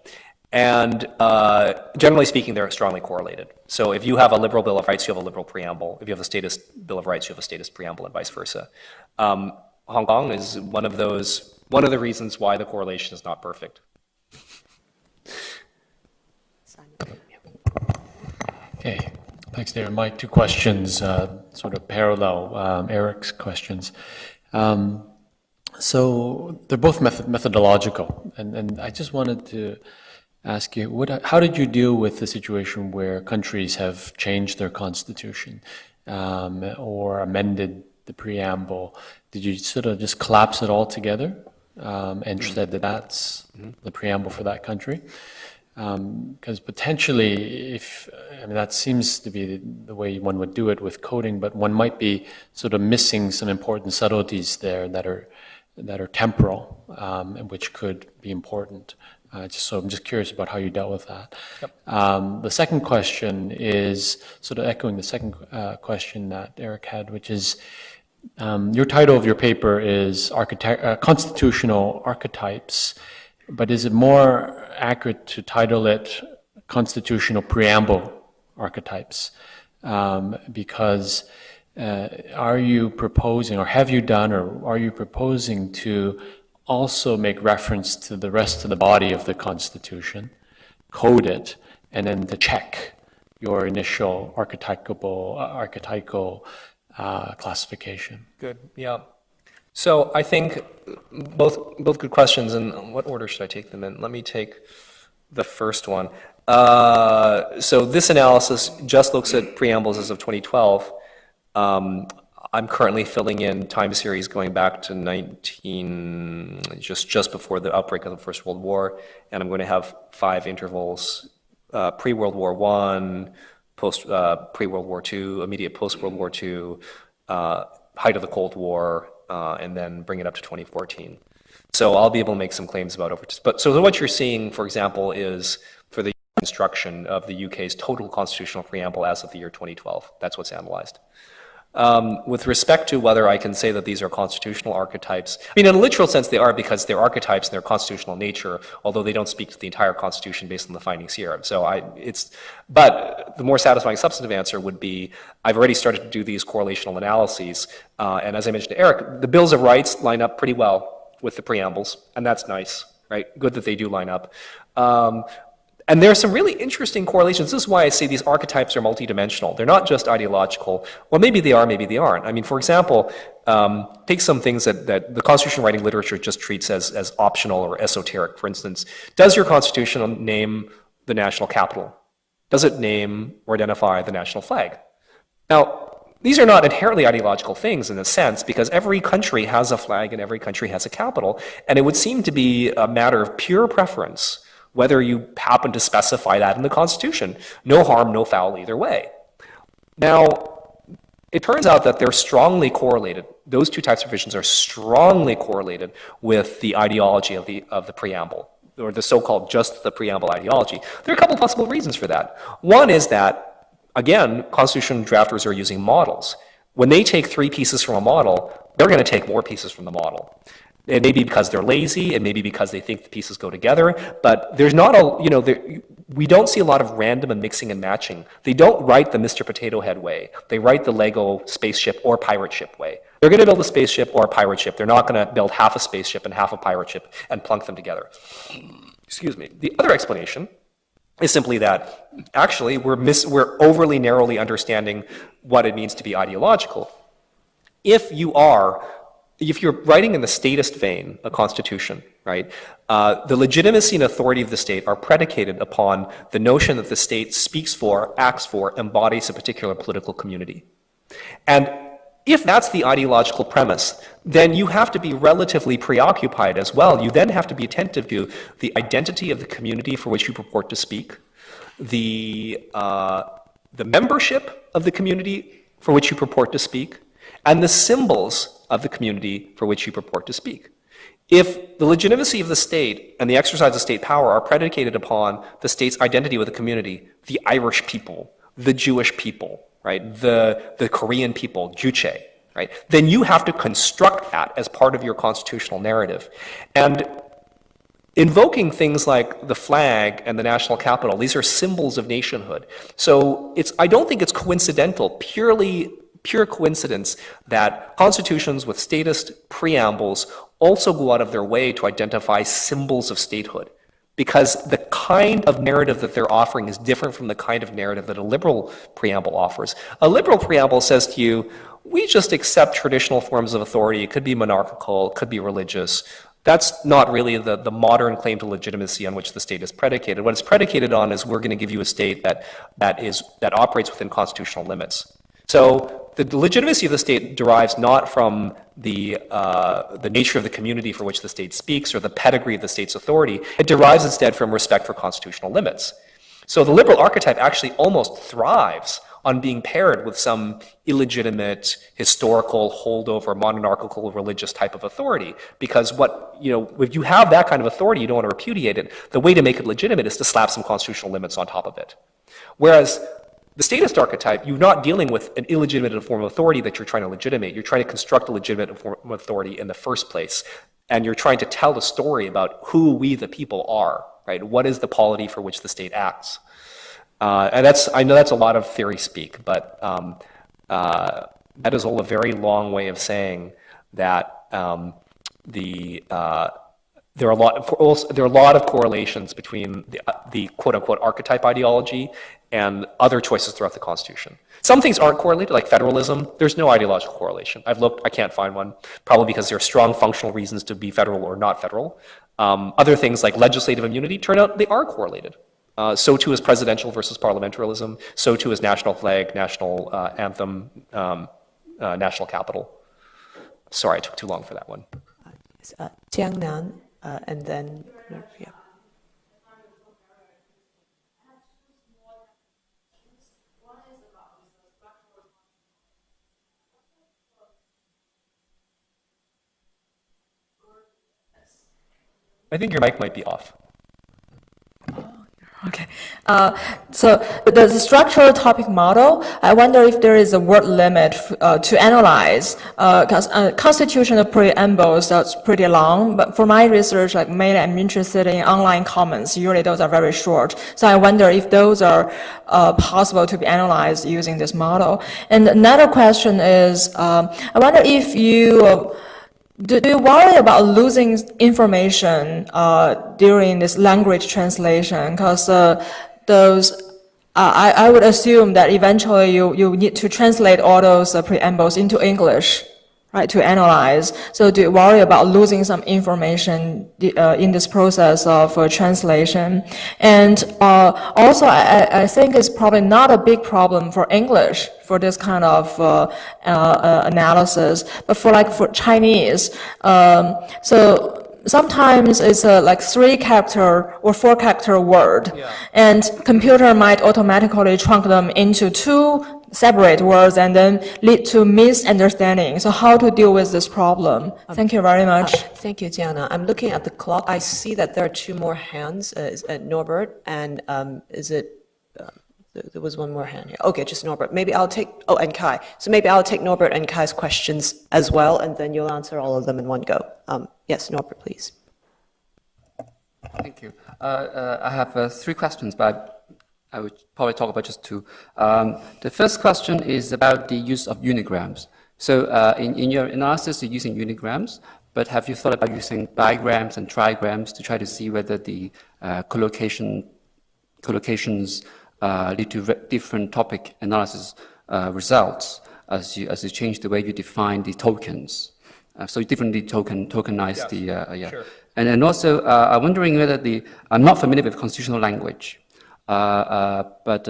And generally speaking, they're strongly correlated. So if you have a liberal Bill of Rights, you have a liberal preamble. If you have a statist Bill of Rights, you have a statist preamble, and vice versa. Hong Kong is one of the reasons why the correlation is not perfect. Okay, thanks, David. My two questions sort of parallel Eric's questions. So they're both methodological, and I just wanted to ask you, how did you deal with the situation where countries have changed their constitution or amended the preamble? Did you sort of just collapse it all together and said that that's the preamble for that country? Because potentially, that seems to be the way one would do it with coding, but one might be sort of missing some important subtleties there that are temporal, and which could be important. So I'm just curious about how you dealt with that. Yep. The second question is sort of echoing the second question that Eric had, which is your title of your paper is Constitutional Archetypes, but is it more accurate to title it Constitutional Preamble Archetypes? Because are you proposing, or have you done, or are you proposing to also make reference to the rest of the body of the Constitution, code it, and then to check your initial archetypal classification? Good, yeah. So I think both good questions, and what order should I take them in? Let me take the first one. So this analysis just looks at preambles as of 2012. I'm currently filling in time series going back to just before the outbreak of the First World War, and I'm going to have 5 intervals: pre-World War I, pre-World War II, immediate post-World War II, height of the Cold War, and then bring it up to 2014. So I'll be able to make some claims about but so what you're seeing, for example, is for the construction of the UK's total constitutional preamble as of the year 2012. That's what's analyzed. With respect to whether I can say that these are constitutional archetypes, in a literal sense they are, because they're archetypes in their constitutional nature, although they don't speak to the entire Constitution based on the findings here. But the more satisfying substantive answer would be, I've already started to do these correlational analyses, and as I mentioned to Eric, the Bills of Rights line up pretty well with the preambles, and that's nice, right? Good that they do line up. And there are some really interesting correlations. This is why I say these archetypes are multidimensional. They're not just ideological. Well, maybe they are, maybe they aren't. For example, take some things that the constitution writing literature just treats as optional or esoteric. For instance, does your constitution name the national capital? Does it name or identify the national flag? Now, these are not inherently ideological things in a sense, because every country has a flag and every country has a capital, and it would seem to be a matter of pure preference whether you happen to specify that in the Constitution. No harm, no foul either way. Now, it turns out that they're strongly correlated. Those two types of provisions are strongly correlated with the ideology of the preamble, or the so-called just the preamble ideology. There are a couple possible reasons for that. One is that, again, Constitution drafters are using models. When they take 3 pieces from a model, they're going to take more pieces from the model. It may be because they're lazy, it may be because they think the pieces go together, but there's not we don't see a lot of random and mixing and matching. They don't write the Mr. Potato Head way. They write the Lego spaceship or pirate ship way. They're going to build a spaceship or a pirate ship. They're not going to build half a spaceship and half a pirate ship and plunk them together. Excuse me. The other explanation is simply that actually we're overly narrowly understanding what it means to be ideological. If you're writing in the statist vein, a constitution, right, the legitimacy and authority of the state are predicated upon the notion that the state speaks for, acts for, embodies a particular political community. And if that's the ideological premise, then you have to be relatively preoccupied as well. You then have to be attentive to the identity of the community for which you purport to speak, the membership of the community for which you purport to speak, and the symbols of the community for which you purport to speak. If the legitimacy of the state and the exercise of state power are predicated upon the state's identity with the community, the Irish people, the Jewish people, right, the Korean people, Juche, right, then you have to construct that as part of your constitutional narrative. And invoking things like the flag and the national capital, these are symbols of nationhood. So I don't think it's coincidental, pure coincidence, that constitutions with statist preambles also go out of their way to identify symbols of statehood. because the kind of narrative that they're offering is different from the kind of narrative that a liberal preamble offers. A liberal preamble says to you, we just accept traditional forms of authority. It could be monarchical, it could be religious. That's not really the modern claim to legitimacy on which the state is predicated. What it's predicated on is we're going to give you a state that operates within constitutional limits. So the legitimacy of the state derives not from the nature of the community for which the state speaks or the pedigree of the state's authority. It derives instead from respect for constitutional limits. So the liberal archetype actually almost thrives on being paired with some illegitimate, historical, holdover, monarchical, religious type of authority. Because if you have that kind of authority, you don't want to repudiate it. The way to make it legitimate is to slap some constitutional limits on top of it. Whereas the statist archetype, you're not dealing with an illegitimate form of authority that you're trying to legitimate. You're trying to construct a legitimate form of authority in the first place. And you're trying to tell a story about who we the people are, right? What is the polity for which the state acts? And I know that's a lot of theory speak, but that is all a very long way of saying that there are a lot of correlations between the quote-unquote archetype ideology and other choices throughout the Constitution. Some things aren't correlated, like federalism. There's no ideological correlation. I've looked, I can't find one, probably because there are strong functional reasons to be federal or not federal. Other things like legislative immunity turn out they are correlated. So too is presidential versus parliamentarism. So too is national flag, national anthem, national capital. Sorry, I took too long for that one. Jiangnan, and then, yeah. I think your mic might be off. Okay, so the structural topic model, I wonder if there is a word limit to analyze, because constitutional preambles, that's pretty long, but for my research, like mainly I'm interested in online comments, usually those are very short, so I wonder if those are possible to be analyzed using this model. And another question is, I wonder if you do you worry about losing information during this language translation? Because I would assume that eventually you need to translate all those preambles into English, right, to analyze. So do you worry about losing some information in this process of translation? And also, I think it's probably not a big problem for English for this kind of analysis, but for Chinese, so sometimes it's a like 3-character or 4-character word, and computer might automatically trunk them into 2 separate words and then lead to misunderstanding. So how to deal with this problem? Thank you very much. Thank you, Diana. I'm looking at the clock. I see that there are 2 more hands, Norbert, and there was one more hand here. Okay, just Norbert. Maybe I'll take, and Kai. So maybe I'll take Norbert and Kai's questions as well, and then you'll answer all of them in one go. Yes, Norbert, please. Thank you. I have 3 questions, but I would probably talk about just 2. The first question is about the use of unigrams. So in your analysis, you're using unigrams, but have you thought about using bigrams and trigrams to try to see whether the collocations lead to different topic analysis results as you change the way you define the tokens? So you differently tokenize yes. Sure. And then also, I'm wondering whether I'm not familiar with constitutional language, but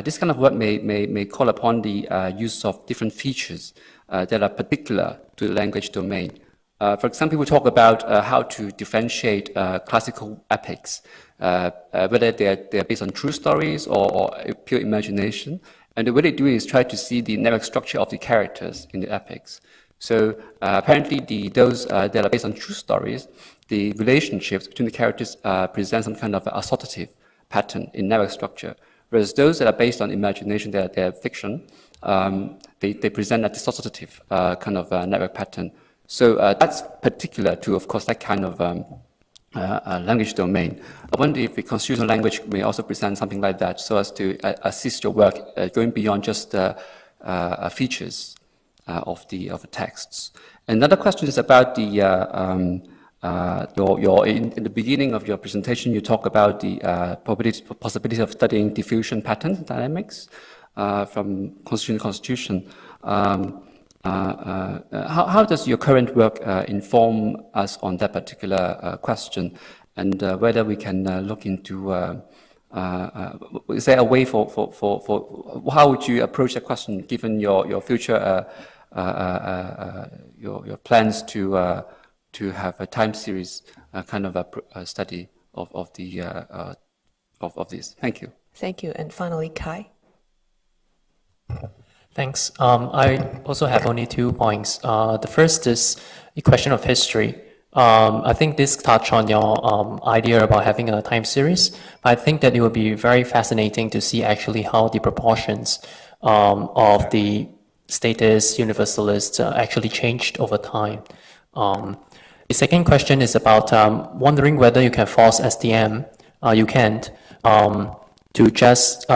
this kind of work may call upon the use of different features that are particular to the language domain. For example, we talk about how to differentiate classical epics, whether they're based on true stories or pure imagination. And the way they do it is try to see the network structure of the characters in the epics. So apparently those that are based on true stories, the relationships between the characters present some kind of associative pattern in network structure. Whereas those that are based on imagination, they're fiction, they present a dissociative kind of network pattern. So that's particular to, of course, that kind of language domain. I wonder if the constitutional language may also present something like that, so as to assist your work going beyond just features of the texts. Another question is about the in the beginning of your presentation, you talk about the possibility of studying diffusion pattern dynamics from constitution to constitution. How does your current work inform us on that particular question, and whether we can look into is there a way for how would you approach that question given your future your plans to have a time series kind of a study of this? Thank you. Thank you. And finally, Kai. Thanks. I also have only 2 points. The first is a question of history. I think this touched on your idea about having a time series. I think that it would be very fascinating to see actually how the proportions of the statist, universalists actually changed over time. The second question is about wondering whether you can force STM. You can't. To just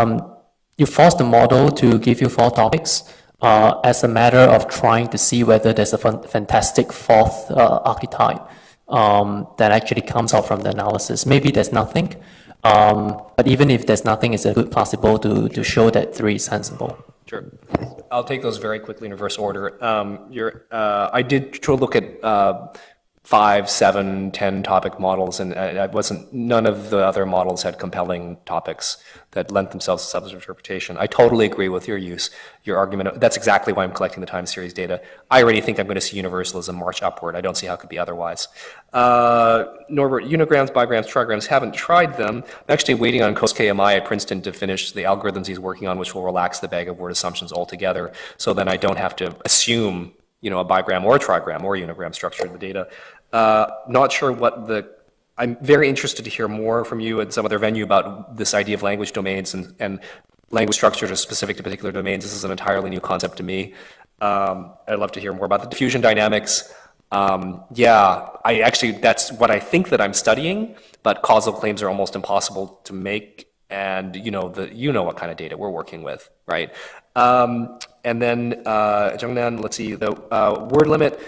you force the model to give you 4 topics as a matter of trying to see whether there's a fantastic 4th archetype that actually comes out from the analysis. Maybe there's nothing, but even if there's nothing, it's a good placebo to show that 3 is sensible. Sure. I'll take those very quickly in reverse order. I did try to look at 5, 7, 10 topic models, and none of the other models had compelling topics that lent themselves to substantive interpretation. I totally agree with your argument. That's exactly why I'm collecting the time series data. I already think I'm going to see universalism march upward. I don't see how it could be otherwise. Norbert, unigrams, bigrams, trigrams, haven't tried them. I'm actually waiting on KMI at Princeton to finish the algorithms he's working on, which will relax the bag of word assumptions altogether, so then I don't have to assume a bigram or a trigram or a unigram structure in the data. Not sure I'm very interested to hear more from you at some other venue about this idea of language domains and language structures are specific to particular domains. This is an entirely new concept to me. I'd love to hear more about the diffusion dynamics. That's what I think that I'm studying, but causal claims are almost impossible to make. And you know what kind of data we're working with, right? And then Zhongnan, let's see, the word limit.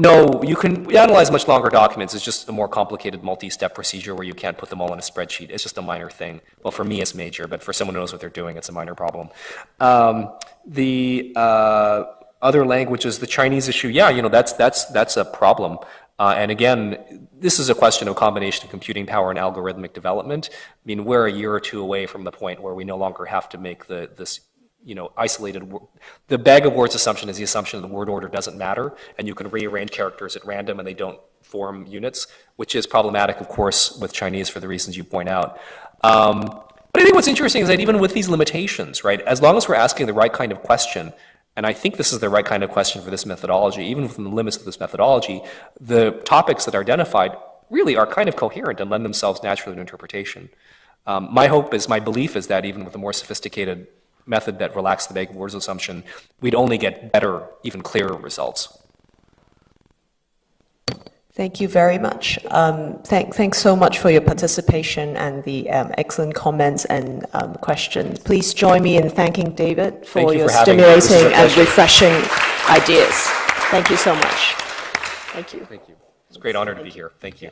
No, you can analyze much longer documents. It's just a more complicated multi-step procedure where you can't put them all in a spreadsheet. It's just a minor thing. Well, for me, it's major, but for someone who knows what they're doing, it's a minor problem. The other languages, the Chinese issue, that's a problem. And again, this is a question of combination of computing power and algorithmic development. I mean, we're a year or 2 away from the point where we no longer have to make this isolated. The bag of words assumption is the assumption that the word order doesn't matter, and you can rearrange characters at random and they don't form units, which is problematic, of course, with Chinese for the reasons you point out. But I think what's interesting is that even with these limitations, right, as long as we're asking the right kind of question, and I think this is the right kind of question for this methodology, even within the limits of this methodology, the topics that are identified really are kind of coherent and lend themselves naturally to interpretation. My belief is that even with a more sophisticated method that relaxed the bag of words assumption, we'd only get better, even clearer results. Thank you very much. Thanks so much for your participation and the excellent comments and questions. Please join me in thanking David for your stimulating and refreshing ideas. Thank you so much. Thank you. Thank you. It's a great honor to be here. Thank you.